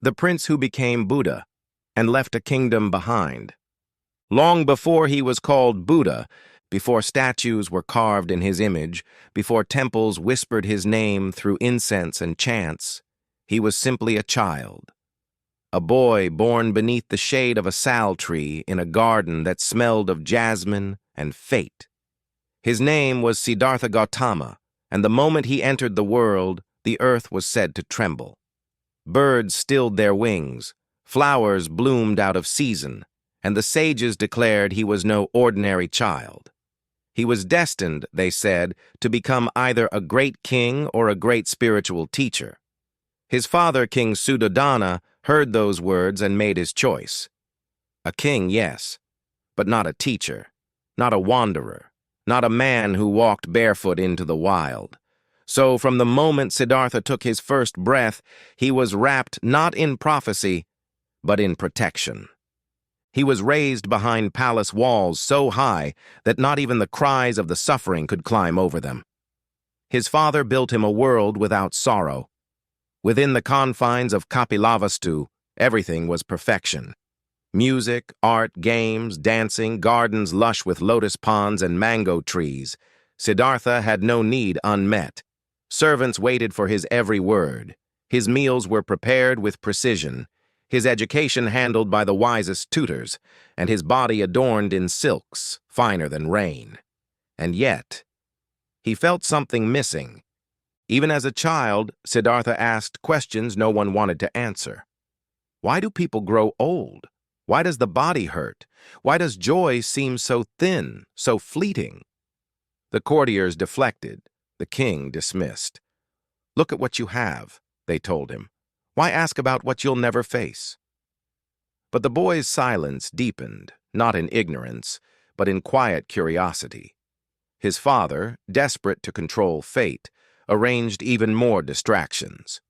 the prince who became Buddha and left a kingdom behind. Long before he was called Buddha, before statues were carved in his image, before temples whispered his name through incense and chants, he was simply a child. A boy born beneath the shade of a sal tree in a garden that smelled of jasmine and fate. His name was Siddhartha Gautama, and the moment he entered the world, the earth was said to tremble. Birds stilled their wings, flowers bloomed out of season, and the sages declared he was no ordinary child. He was destined, they said, to become either a great king or a great spiritual teacher. His father, King Suddhodana, heard those words and made his choice. A king, yes, but not a teacher, not a wanderer, not a man who walked barefoot into the wild. So from the moment Siddhartha took his first breath, he was wrapped not in prophecy, but in protection. He was raised behind palace walls so high that not even the cries of the suffering could climb over them. His father built him a world without sorrow. Within the confines of Kapilavastu, everything was perfection. Music, art, games, dancing, gardens lush with lotus ponds and mango trees. Siddhartha had no need unmet. Servants waited for his every word. His meals were prepared with precision, his education handled by the wisest tutors, and his body adorned in silks, finer than rain. And yet, he felt something missing. Even as a child, Siddhartha asked questions no one wanted to answer. Why do people grow old? Why does the body hurt? Why does joy seem so thin, so fleeting? The courtiers deflected, the king dismissed. Look at what you have, they told him. Why ask about what you'll never face? But the boy's silence deepened, not in ignorance, but in quiet curiosity. His father, desperate to control fate, arranged even more distractions.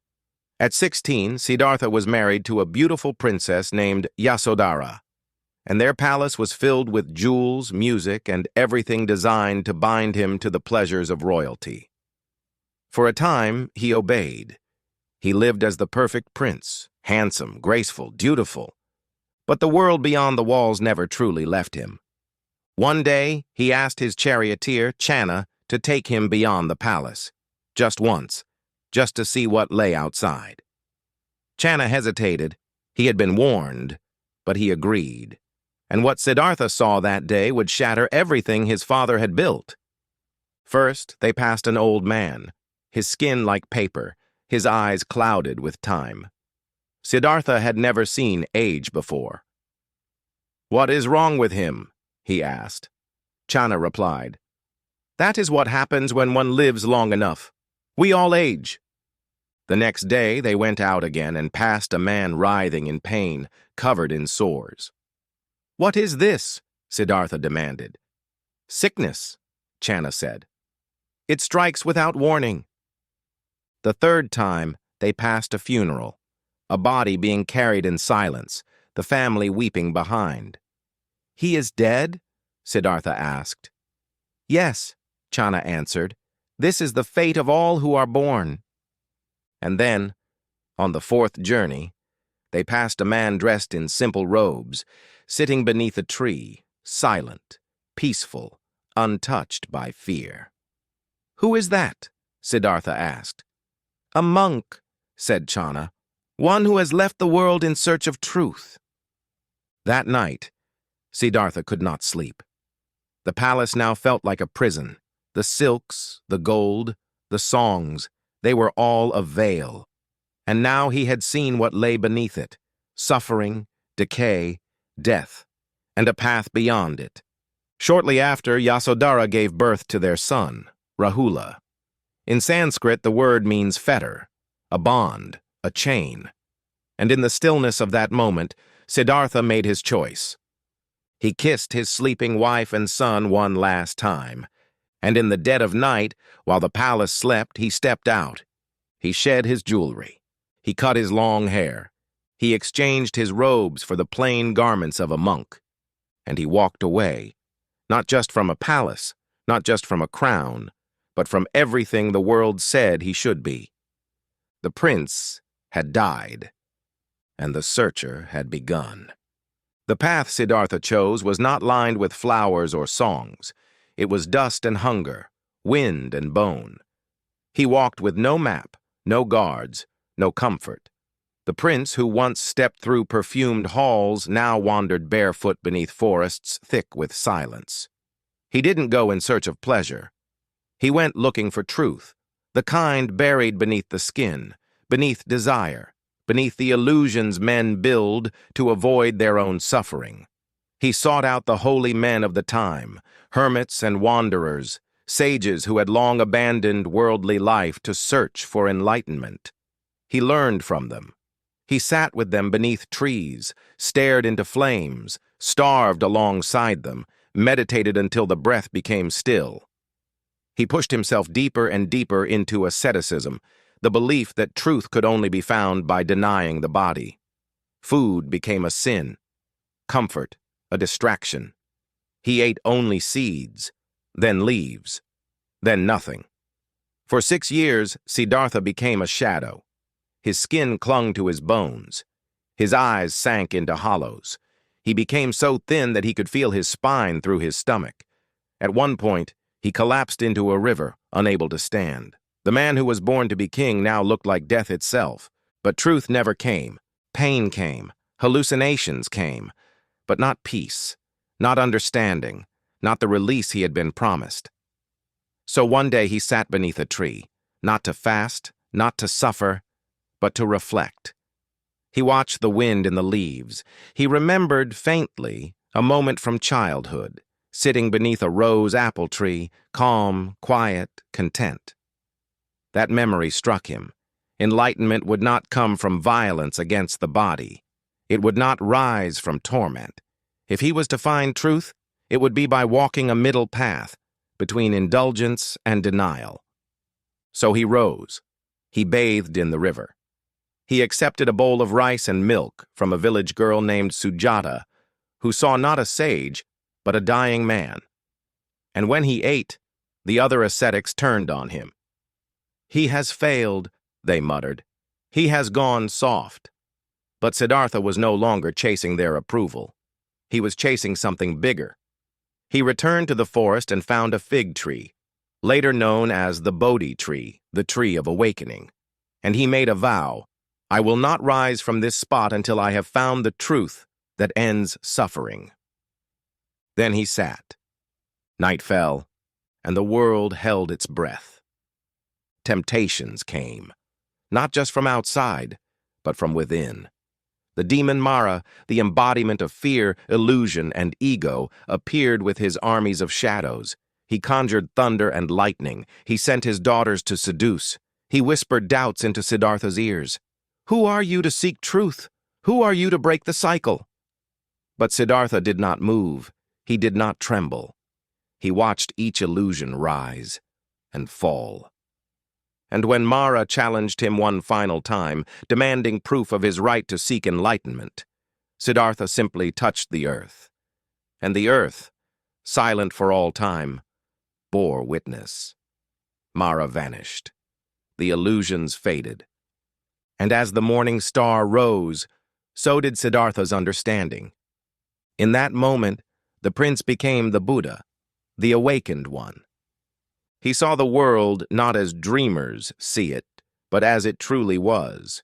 At 16, Siddhartha was married to a beautiful princess named Yasodhara, and their palace was filled with jewels, music, and everything designed to bind him to the pleasures of royalty. For a time, he obeyed. He lived as the perfect prince, handsome, graceful, dutiful. But the world beyond the walls never truly left him. One day, he asked his charioteer, Channa, to take him beyond the palace. Just once, just to see what lay outside. Channa hesitated. He had been warned, but he agreed. And what Siddhartha saw that day would shatter everything his father had built. First, they passed an old man, his skin like paper, his eyes clouded with time. Siddhartha had never seen age before. "What is wrong with him?" he asked. Channa replied, "That is what happens when one lives long enough. We all age." The next day, they went out again and passed a man writhing in pain, covered in sores. "What is this?" Siddhartha demanded. "Sickness," Channa said. "It strikes without warning." The third time, they passed a funeral, a body being carried in silence, the family weeping behind. "He is dead?" Siddhartha asked. "Yes," Channa answered. "This is the fate of all who are born." And then, on the fourth journey, they passed a man dressed in simple robes, sitting beneath a tree, silent, peaceful, untouched by fear. "Who is that?" Siddhartha asked. "A monk," said Channa, "one who has left the world in search of truth." That night, Siddhartha could not sleep. The palace now felt like a prison. The silks, the gold, the songs, they were all a veil. And now he had seen what lay beneath it: suffering, decay, death, and a path beyond it. Shortly after, Yasodhara gave birth to their son, Rahula. In Sanskrit, the word means fetter, a bond, a chain. And in the stillness of that moment, Siddhartha made his choice. He kissed his sleeping wife and son one last time, and in the dead of night, while the palace slept, he stepped out. He shed his jewelry. He cut his long hair. He exchanged his robes for the plain garments of a monk. And he walked away, not just from a palace, not just from a crown, but from everything the world said he should be. The prince had died. and the searcher had begun. The path Siddhartha chose was not lined with flowers or songs. It was dust and hunger, wind and bone. He walked with no map, no guards, no comfort. The prince who once stepped through perfumed halls now wandered barefoot beneath forests thick with silence. He didn't go in search of pleasure. He went looking for truth, the kind buried beneath the skin, beneath desire, beneath the illusions men build to avoid their own suffering. He sought out the holy men of the time, hermits and wanderers, sages who had long abandoned worldly life to search for enlightenment. He learned from them. He sat with them beneath trees, stared into flames, starved alongside them, meditated until the breath became still. He pushed himself deeper and deeper into asceticism, the belief that truth could only be found by denying the body. Food became a sin, comfort a distraction. He ate only seeds, then leaves, then nothing. For 6 years, Siddhartha became a shadow. His skin clung to his bones. His eyes sank into hollows. He became so thin that he could feel his spine through his stomach. At one point, he collapsed into a river, unable to stand. The man who was born to be king now looked like death itself. But truth never came. Pain came. Hallucinations came. But not peace, not understanding, not the release he had been promised. So one day he sat beneath a tree, not to fast, not to suffer, but to reflect. He watched the wind in the leaves. He remembered faintly a moment from childhood, sitting beneath a rose apple tree, calm, quiet, content. That memory struck him. Enlightenment would not come from violence against the body. It would not rise from torment. If he was to find truth, it would be by walking a middle path between indulgence and denial. So he rose. He bathed in the river. He accepted a bowl of rice and milk from a village girl named Sujata, who saw not a sage, but a dying man. And when he ate, the other ascetics turned on him. "He has failed," they muttered. "He has gone soft." But Siddhartha was no longer chasing their approval. He was chasing something bigger. He returned to the forest and found a fig tree, later known as the Bodhi tree, the tree of awakening. And he made a vow, "I will not rise from this spot until I have found the truth that ends suffering." Then he sat. Night fell, and the world held its breath. Temptations came, not just from outside, but from within. The demon Mara, the embodiment of fear, illusion, and ego, appeared with his armies of shadows. He conjured thunder and lightning. He sent his daughters to seduce. He whispered doubts into Siddhartha's ears. "Who are you to seek truth? Who are you to break the cycle?" But Siddhartha did not move. He did not tremble. He watched each illusion rise and fall. And when Mara challenged him one final time, demanding proof of his right to seek enlightenment, Siddhartha simply touched the earth. And the earth, silent for all time, bore witness. Mara vanished. The illusions faded. And as the morning star rose, so did Siddhartha's understanding. In that moment, the prince became the Buddha, the awakened one. He saw the world not as dreamers see it, but as it truly was.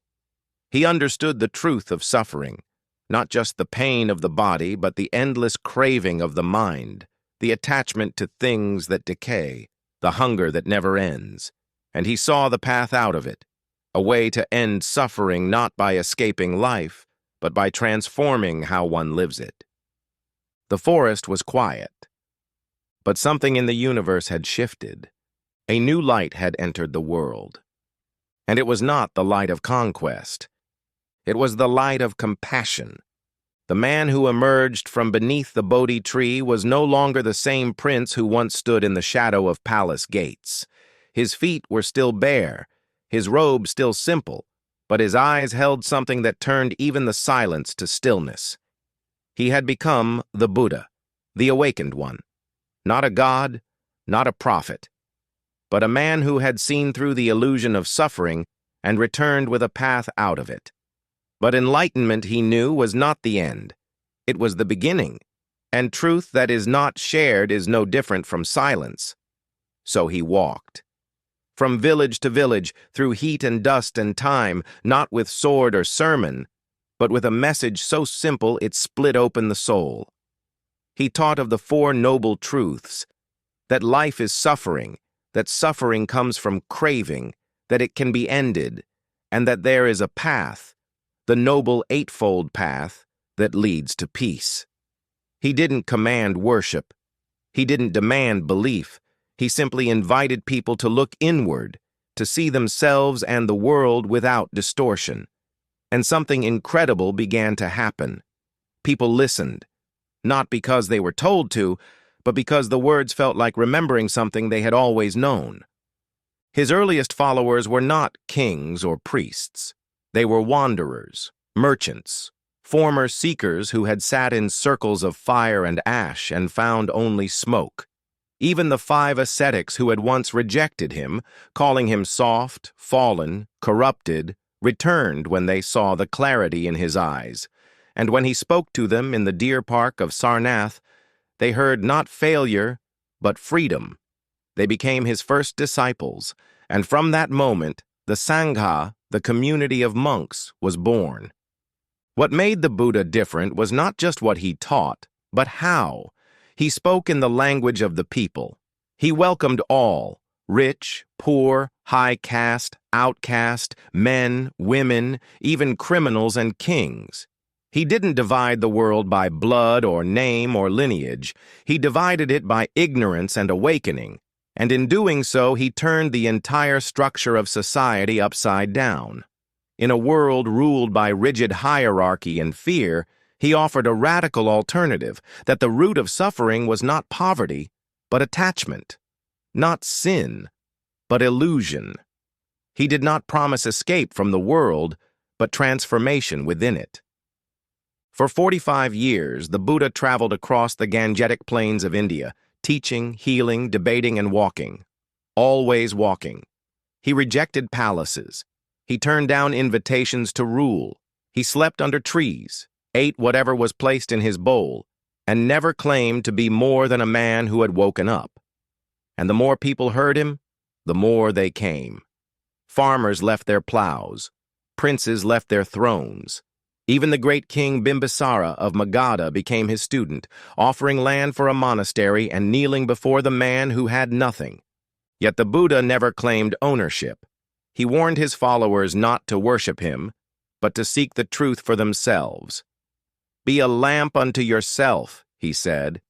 He understood the truth of suffering, not just the pain of the body, but the endless craving of the mind, the attachment to things that decay, the hunger that never ends. And he saw the path out of it, a way to end suffering not by escaping life, but by transforming how one lives it. The forest was quiet. But something in the universe had shifted. A new light had entered the world. And it was not the light of conquest. It was the light of compassion. The man who emerged from beneath the Bodhi tree was no longer the same prince who once stood in the shadow of palace gates. His feet were still bare, his robe still simple, but his eyes held something that turned even the silence to stillness. He had become the Buddha, the awakened one. Not a god, not a prophet, but a man who had seen through the illusion of suffering and returned with a path out of it. But enlightenment, he knew, was not the end. It was the beginning, and truth that is not shared is no different from silence. So he walked. From village to village, through heat and dust and time, not with sword or sermon, but with a message so simple it split open the soul. He taught of the four noble truths: that life is suffering, that suffering comes from craving, that it can be ended, and that there is a path, the noble eightfold path, that leads to peace. He didn't command worship. He didn't demand belief. He simply invited people to look inward, to see themselves and the world without distortion. And something incredible began to happen. People listened, not because they were told to, but because the words felt like remembering something they had always known. His earliest followers were not kings or priests. They were wanderers, merchants, former seekers who had sat in circles of fire and ash and found only smoke. Even the 5 ascetics who had once rejected him, calling him soft, fallen, corrupted, returned when they saw the clarity in his eyes. And when he spoke to them in the deer park of Sarnath, they heard not failure, but freedom. They became his first disciples, and from that moment, the Sangha, the community of monks, was born. What made the Buddha different was not just what he taught, but how. He spoke in the language of the people. He welcomed all, rich, poor, high caste, outcast, men, women, even criminals and kings. He didn't divide the world by blood or name or lineage. He divided it by ignorance and awakening, and in doing so he turned the entire structure of society upside down. In a world ruled by rigid hierarchy and fear, he offered a radical alternative, that the root of suffering was not poverty, but attachment, not sin, but illusion. He did not promise escape from the world, but transformation within it. For 45 years, the Buddha traveled across the Gangetic plains of India, teaching, healing, debating, and walking. Always walking. He rejected palaces. He turned down invitations to rule. He slept under trees, ate whatever was placed in his bowl, and never claimed to be more than a man who had woken up. And the more people heard him, the more they came. Farmers left their plows. Princes left their thrones. Even the great king Bimbisara of Magadha became his student, offering land for a monastery and kneeling before the man who had nothing. Yet the Buddha never claimed ownership. He warned his followers not to worship him, but to seek the truth for themselves. "Be a lamp unto yourself," he said.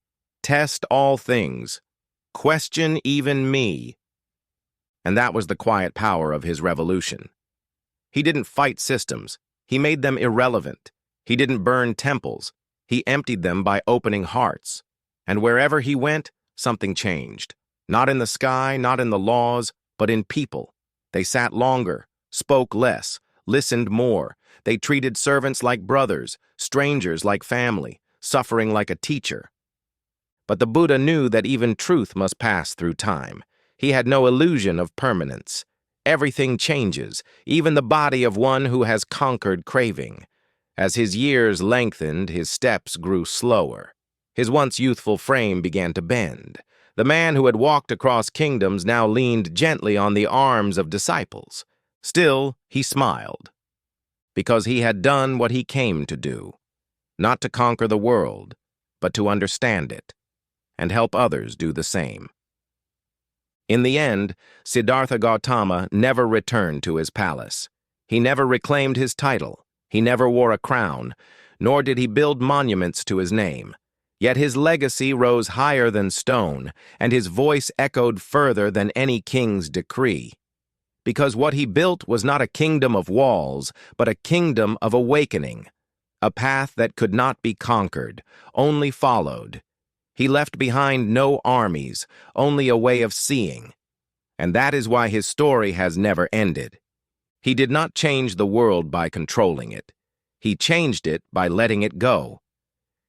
"Test all things. Question even me." And that was the quiet power of his revolution. He didn't fight systems. He made them irrelevant. He didn't burn temples. He emptied them by opening hearts. And wherever he went, something changed. Not in the sky, not in the laws, but in people. They sat longer, spoke less, listened more. They treated servants like brothers, strangers like family, suffering like a teacher. But the Buddha knew that even truth must pass through time. He had no illusion of permanence. Everything changes, even the body of one who has conquered craving. As his years lengthened, his steps grew slower. His once youthful frame began to bend. The man who had walked across kingdoms now leaned gently on the arms of disciples. Still, he smiled, because he had done what he came to do, not to conquer the world, but to understand it, and help others do the same. In the end, Siddhartha Gautama never returned to his palace. He never reclaimed his title. He never wore a crown, nor did he build monuments to his name. Yet his legacy rose higher than stone, and his voice echoed further than any king's decree. Because what he built was not a kingdom of walls, but a kingdom of awakening, a path that could not be conquered, only followed. He left behind no armies, only a way of seeing. And that is why his story has never ended. He did not change the world by controlling it. He changed it by letting it go.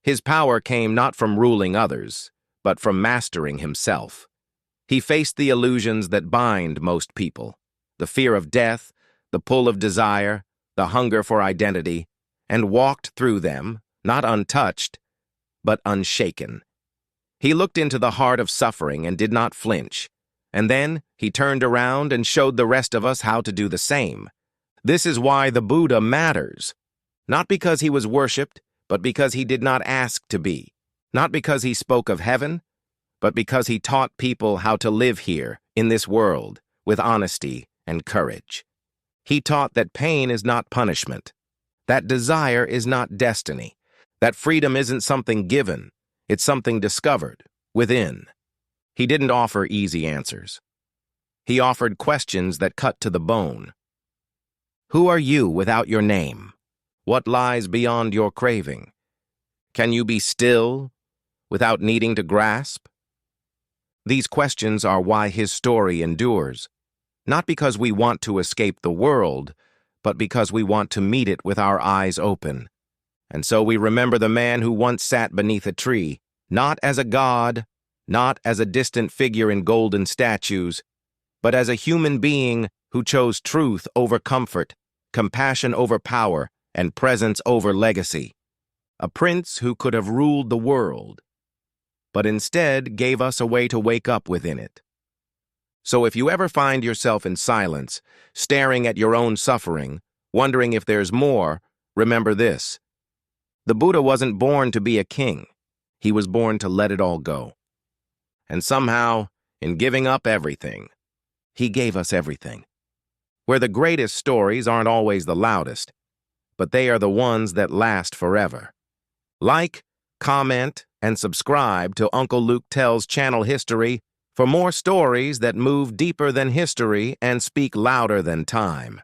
His power came not from ruling others, but from mastering himself. He faced the illusions that bind most people, the fear of death, the pull of desire, the hunger for identity, and walked through them, not untouched, but unshaken. He looked into the heart of suffering and did not flinch, and then he turned around and showed the rest of us how to do the same. This is why the Buddha matters. Not because he was worshipped, but because he did not ask to be. Not because he spoke of heaven, but because he taught people how to live here, in this world, with honesty and courage. He taught that pain is not punishment, that desire is not destiny, that freedom isn't something given, it's something discovered, within. He didn't offer easy answers. He offered questions that cut to the bone. Who are you without your name? What lies beyond your craving? Can you be still without needing to grasp? These questions are why his story endures, not because we want to escape the world, but because we want to meet it with our eyes open. And so we remember the man who once sat beneath a tree, not as a god, not as a distant figure in golden statues, but as a human being who chose truth over comfort, compassion over power, and presence over legacy. A prince who could have ruled the world, but instead gave us a way to wake up within it. So if you ever find yourself in silence, staring at your own suffering, wondering if there's more, remember this. The Buddha wasn't born to be a king. He was born to let it all go. And somehow, in giving up everything, he gave us everything. Where the greatest stories aren't always the loudest, but they are the ones that last forever. Like, comment, and subscribe to Uncle Luke Tells Channel History for more stories that move deeper than history and speak louder than time.